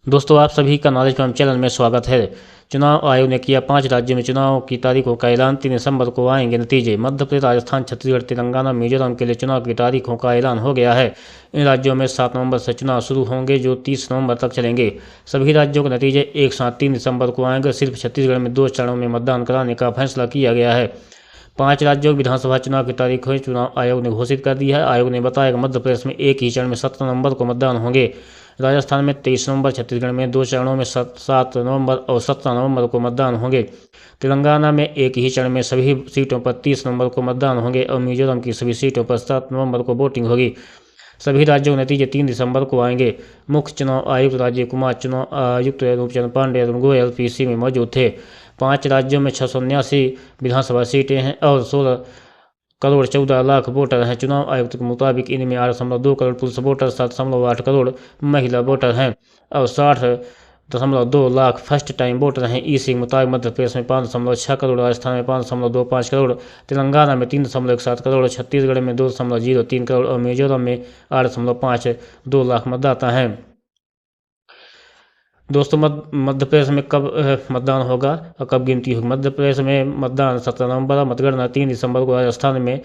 दोस्तों आप सभी का नॉलेज फॉर्म चैनल में स्वागत है। चुनाव आयोग ने किया 5 राज्यों में चुनाव की तारीखों का ऐलान। 3 दिसंबर को आएंगे नतीजे। मध्य प्रदेश, राजस्थान, छत्तीसगढ़, तेलंगाना, मिजोरम के लिए चुनाव की तारीखों का ऐलान हो गया है। इन राज्यों में 7 नवंबर से चुनाव शुरू होंगे जो 30 नवंबर तक चलेंगे। सभी राज्यों के नतीजे एक साथ 3 दिसंबर को आएंगे। सिर्फ छत्तीसगढ़ में 2 चरणों में मतदान कराने का फैसला किया गया है। 5 राज्यों विधानसभा चुनाव की तारीखें चुनाव आयोग ने घोषित कर दी है। आयोग ने बताया कि मध्य प्रदेश में एक ही चरण में 17 नवंबर को मतदान होंगे, राजस्थान में 23 नवंबर, छत्तीसगढ़ में 2 चरणों में 7 नवंबर और 17 नवंबर को मतदान होंगे। तेलंगाना में एक ही चरण में सभी सीटों पर 30 नवंबर को मतदान होंगे और मिजोरम की सभी सीटों पर 7 नवंबर को वोटिंग होगी। सभी राज्यों के नतीजे 3 दिसंबर को आएंगे। मुख्य चुनाव आयुक्त राजीव कुमार, चुनाव आयुक्त रूपचंद पांडे, अरुण गोयल पीसी में मौजूद थे। 5 राज्यों में 679 विधानसभा सीटें हैं और 16 करोड़ 14 लाख वोटर हैं। चुनाव आयुक्त के मुताबिक इनमें 8.2 करोड़ पुरुष वोटर, 7.8 करोड़ महिला वोटर हैं और 60.2 लाख फर्स्ट टाइम वोटर हैं। ईसी के मुताबिक मध्य प्रदेश में 5.6 करोड़, राजस्थान में 5.25 करोड़, तेलंगाना में 3.17 करोड़, छत्तीसगढ़ में 2.03 करोड़ और मिजोरम में 8.52 लाख मतदाता हैं। दोस्तों मध्य प्रदेश में कब मतदान होगा और कब गिनती होगी? मध्य प्रदेश में मतदान 17 नवंबर, मतगणना 3 दिसंबर को। राजस्थान में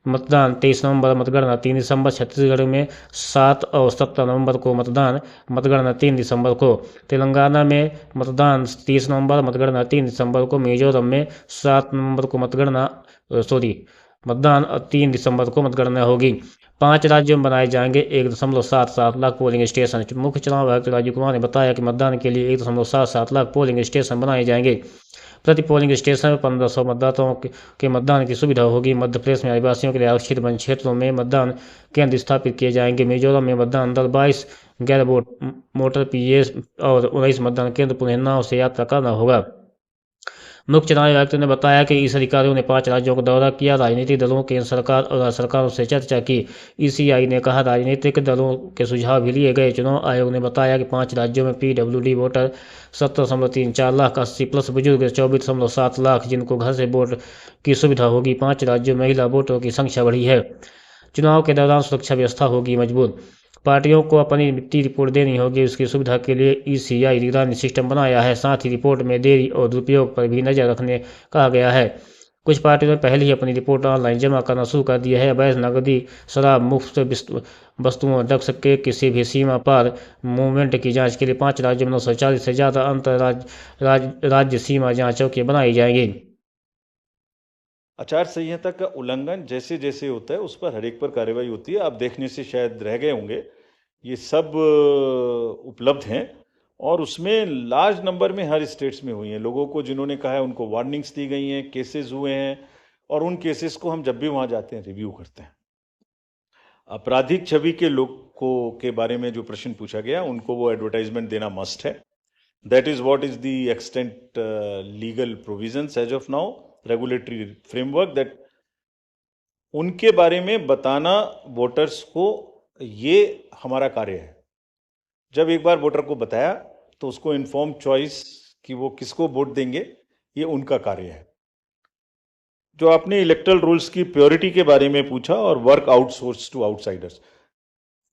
मतदान 23 नवंबर, मतगणना 3 दिसंबर। छत्तीसगढ़ में 7 और 17 नवंबर को मतदान, मतगणना 3 दिसंबर को। तेलंगाना में मतदान 30 नवंबर, मतगणना 3 दिसंबर को। मिजोरम में 7 नवंबर को मतदान 3 दिसंबर को मतगणना होगी। 5 राज्यों में बनाए जाएंगे 1.77 लाख पोलिंग स्टेशन। मुख्य चुनाव आयुक्त राजीव कुमार ने बताया कि मतदान के लिए 1.77 लाख पोलिंग स्टेशन बनाए जाएंगे। प्रति पोलिंग स्टेशन में 1500 मतदाताओं के मतदान की सुविधा होगी। मध्य प्रदेश में आदिवासियों के लिए आरक्षित वन क्षेत्रों में मतदान केंद्र स्थापित किए जाएंगे। मिजोरम में मतदान दल 22 गैर मोटर पीएस और 19 मतदान केंद्र पुनः नाव से यात्रा करना होगा। मुख्य चुनाव आयुक्त ने बताया कि इस अधिकारियों ने 5 राज्यों का दौरा किया, राजनीतिक दलों, केंद्र सरकार और राज्य सरकारों से चर्चा की। ईसीआई ने कहा राजनीतिक दलों के सुझाव भी लिए गए। चुनाव आयोग ने बताया कि 5 राज्यों में पीडब्ल्यूडी वोटर 17.34 लाख, 80+ बुजुर्ग 24.7 लाख जिनको घर से वोट की सुविधा होगी। 5 राज्यों में महिला वोटरों की संख्या बढ़ी है। चुनाव के दौरान सुरक्षा व्यवस्था होगी मजबूत। पार्टियों को अपनी वित्तीय रिपोर्ट देनी होगी। उसकी सुविधा के लिए ईसीआई निगरानी सिस्टम बनाया है। साथ ही रिपोर्ट में देरी और दुरुपयोग पर भी नजर रखने कहा गया है। कुछ पार्टियों ने पहले ही अपनी रिपोर्ट ऑनलाइन जमा करना शुरू कर दिया है। अवैध नकदी, शराब, मुफ्त वस्तुओं, ड्रग्स के किसी भी सीमा पार मूवमेंट की जांच के लिए 5 राज्यों में 940 से ज़्यादा राज्य सीमा जांच चौकियां बनाई जाएंगी। आचार संहिता का उल्लंघन जैसे जैसे होता है उस पर हर एक पर कार्रवाई होती है। आप देखने से शायद रह गए होंगे, ये सब उपलब्ध हैं और उसमें लार्ज नंबर में हर स्टेट्स में हुई हैं। लोगों को जिन्होंने कहा है उनको वार्निंग्स दी गई हैं, केसेस हुए हैं और उन केसेस को हम जब भी वहाँ जाते हैं रिव्यू करते हैं। आपराधिक छवि के लोग को के बारे में जो प्रश्न पूछा गया उनको वो एडवर्टाइजमेंट देना मस्ट है। That is what is the extent legal provisions as of now, regulatory framework that उनके बारे में बताना वोटर्स को, ये हमारा कार्य है। जब एक बार वोटर को बताया तो उसको इन्फॉर्म चॉइस कि वो किसको वोट देंगे, ये उनका कार्य है। जो आपने इलेक्टरल रूल्स की प्योरिटी के बारे में पूछा और work outsource to outsiders,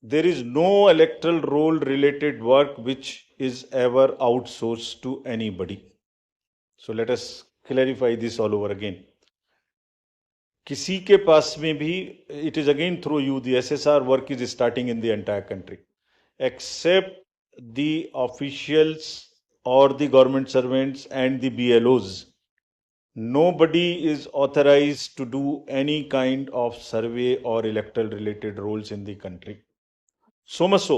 there is no electoral roll related work which is ever outsource to anybody. So let us clarify this all over again. किसी के पास में भी it is again through you, the SSR work is starting in the entire country except the officials or the government servants and the BLOs. Nobody is authorized to do any kind of survey or electoral related roles in the country. So much so,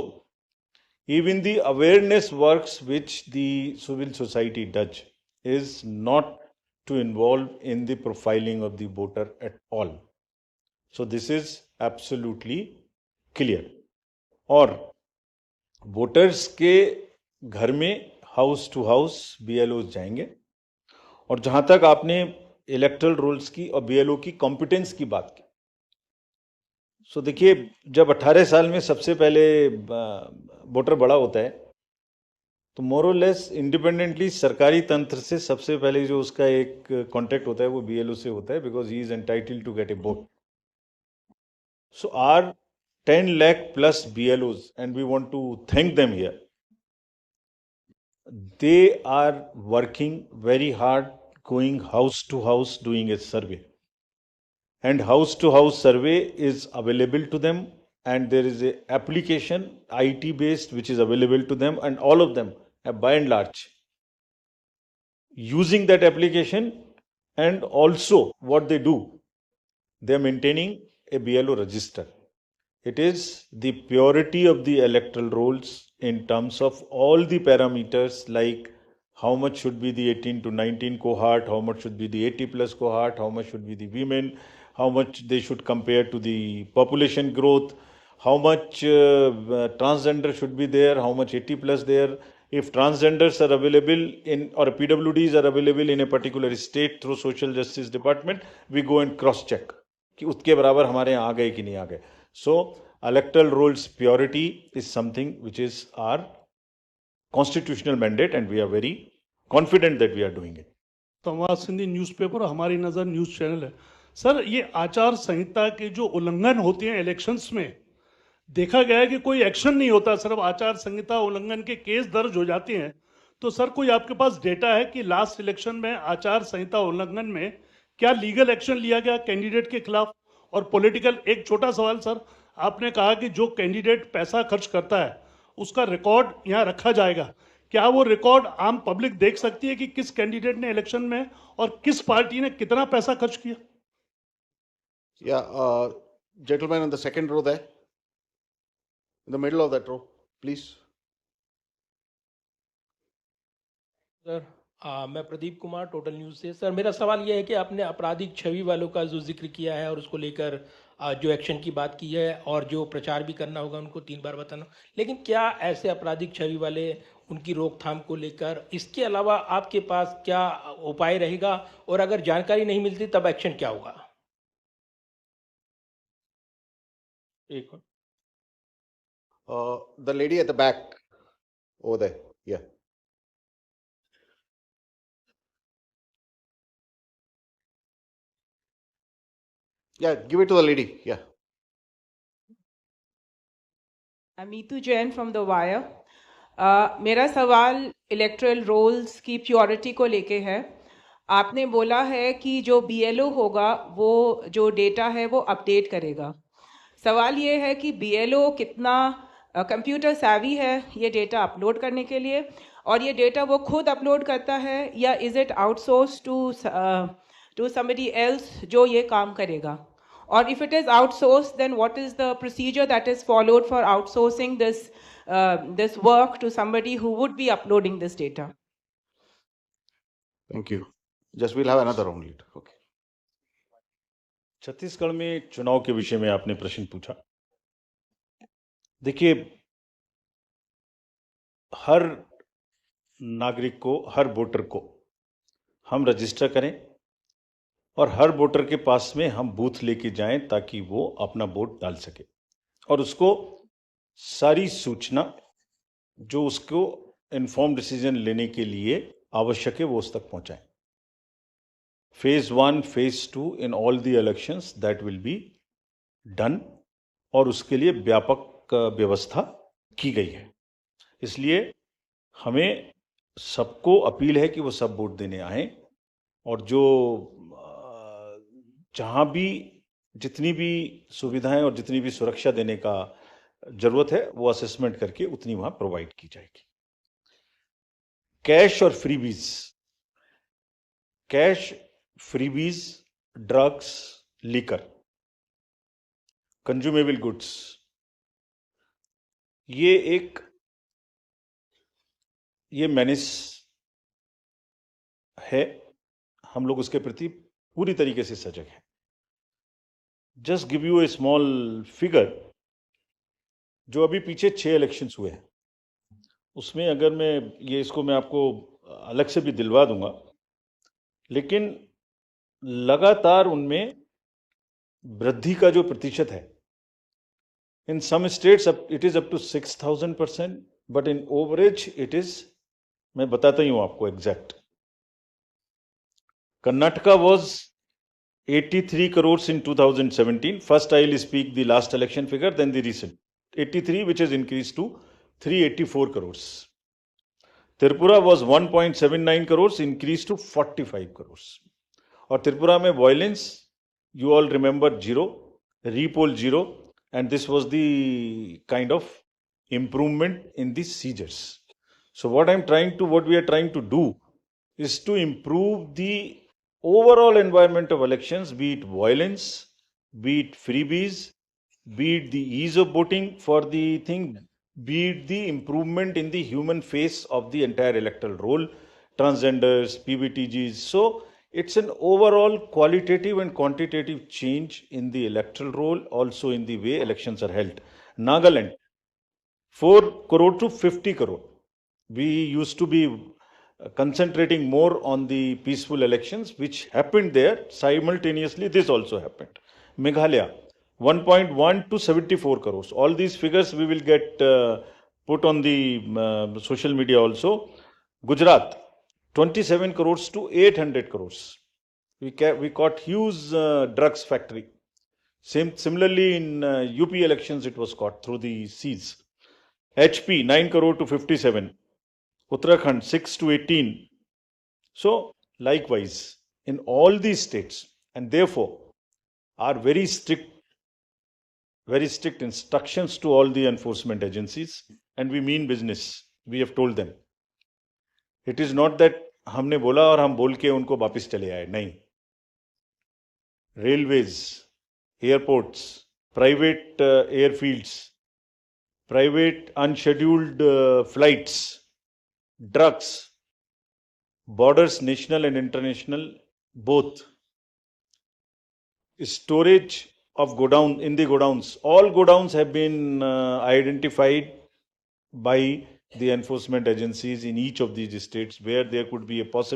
even the awareness works which the civil society does is not to involve in the profiling of the voter at all. So this is absolutely clear. और voters के घर में house to house BLO जाएंगे। और जहां तक आपने electoral rules की और बीएलओ की कॉम्पिटेंस की बात की, सो देखिए, जब 18 साल में सबसे पहले वोटर बड़ा होता है तो मोरलेस इंडिपेंडेंटली सरकारी तंत्र से सबसे पहले जो उसका एक कॉन्टेक्ट होता है वो बीएलओ से होता है, because he is entitled to get a vote. So are 10 lakh plus BLOs, and we want to thank them here. they are working very hard, going house to house, doing a survey. And house to house survey is available to them, and there is a application IT based which is available to them, and all of them by and large using that application. And also what they do, they are maintaining a BLO register. It is the purity of the electoral rolls in terms of all the parameters, like how much should be the 18 to 19 cohort, how much should be the 80 plus cohort, how much should be the women, how much they should compare to the population growth, how much transgender should be there, how much 80 plus there. If transgenders are available in, or PWDs are available in a particular state through social justice department, we go and cross check कि उसके बराबर हमारे यहाँ आ गए कि नहीं आ गए. So electoral rolls purity is something which is our constitutional mandate, and we are very confident that we are doing it. संवाद सिंधी न्यूज़पेपर, हमारी नज़र न्यूज़ चैनल है. सर, ये आचार संहिता के जो उल्लंघन होते हैं इलेक्शंस में, देखा गया है कि कोई एक्शन नहीं होता, सिर्फ आचार संहिता उल्लंघन के केस दर्ज हो जाते हैं. तो सर, कोई आपके पास डेटा है कि लास्ट इलेक्शन में आचार संहिता उल्लंघन में क्या लीगल एक्शन लिया गया कैंडिडेट के खिलाफ? और पॉलिटिकल, एक छोटा सवाल सर, आपने कहा कि जो कैंडिडेट पैसा खर्च करता है उसका रिकॉर्ड यहाँ रखा जाएगा. क्या वो रिकॉर्ड आम पब्लिक देख सकती है कि किस कैंडिडेट ने इलेक्शन में और किस पार्टी ने कितना पैसा खर्च किया? Yeah, gentleman in the second row there, in the middle of that row, please. Sir, मैं प्रदीप कुमार, टोटल न्यूज़ से. सर, मेरा सवाल यह है कि आपने आपराधिक छवि वालों का जो जिक्र किया है और उसको लेकर जो एक्शन की बात की है और जो प्रचार भी करना होगा उनको 3 बार बताना, लेकिन क्या ऐसे आपराधिक छवि वाले, उनकी रोकथाम को लेकर इसके अलावा आपके पास क्या उपाय रहेगा, और अगर जानकारी नहीं मिलती तब एक्शन क्या होगा? एक The lady at the back over there. Yeah. Yeah, give it to the lady. Yeah. Amitu Jain from The Wire. मेरा सवाल इलेक्ट्रल रोल्स की प्योरिटी को लेके है. आपने बोला है कि जो BLO होगा वो जो डेटा है वो अपडेट करेगा. सवाल ये है कि BLO कितना कंप्यूटर savvy है ये डेटा अपलोड करने के लिए, और ये डेटा वो खुद अपलोड करता है या is it outsource to somebody else जो ये काम करेगा? Or if it is outsourced, then what is the procedure that is followed for outsourcing this work to somebody who would be uploading this data? Thank you. Just we'll have another round later. Okay. Chhattisgarh में चुनाव के विषय में आपने प्रश्न पूछा. देखिए, हर नागरिक को, हर वोटर को हम रजिस्टर करें और हर वोटर के पास में हम बूथ लेके जाएं ताकि वो अपना वोट डाल सके और उसको सारी सूचना जो उसको इन्फॉर्म डिसीजन लेने के लिए आवश्यक है वो उस तक पहुंचाएं. Phase 1, Phase 2 in all the elections that will be done, और उसके लिए व्यापक व्यवस्था की गई है. इसलिए हमें सबको अपील है कि वो सब वोट देने आएं, और जो जहाँ भी जितनी भी सुविधाएं और जितनी भी सुरक्षा देने का जरूरत है वो असेसमेंट करके उतनी वहाँ प्रोवाइड की जाएगी. कैश और freebies, cash, freebies, drugs, liquor, consumable goods, ये मेनेस है. हम लोग उसके प्रति पूरी तरीके से सजग हैं. Just give U A small figure, जो अभी पीछे 6 इलेक्शंस हुए हैं उसमें अगर मैं आपको अलग से भी दिलवा दूंगा, लेकिन लगातार उनमें वृद्धि का जो प्रतिशत है, in some states it is up to 6000%, but in average it is, मैं बताता ही हूं आपको exact. Karnataka was 83 crores in 2017. First, I will speak the last election figure, then the recent. 83, which has increased to 384 crores. Tripura was 1.79 crores, increased to 45 crores. और त्रिपुरा में violence, you all remember, 0, repoll 0, and this was the kind of improvement in the seizures. So what we are trying to do is to improve the overall environment of elections, be it violence, be it freebies, be it the ease of voting for the thing, be it the improvement in the human face of the entire electoral roll, transgenders, PBTGs. So it's an overall qualitative and quantitative change in the electoral roll, also in the way elections are held. Nagaland, 4 crore to 50 crore. We used to be concentrating more on the peaceful elections, which happened there. Simultaneously, this also happened. Meghalaya, 1.1 to 74 crores. All these figures we will get put on the social media also. Gujarat, 27 crores to 800 crores. We caught huge drugs factory. Similarly, in UP elections, it was caught through the seas. HP, 9 crore to 57. Uttarakhand, 6 to 18. So, likewise, in all these states, and therefore, are very strict instructions to all the enforcement agencies, and we mean business. We have told them. It is not that हमने बोला और हम बोल के उनको वापस चले आए, नहीं. Railways, airports, private airfields, private unscheduled flights, drugs, borders, national and international, both. Storage of in the godowns. All godowns have been identified by the enforcement agencies in each of these states where there could be a possible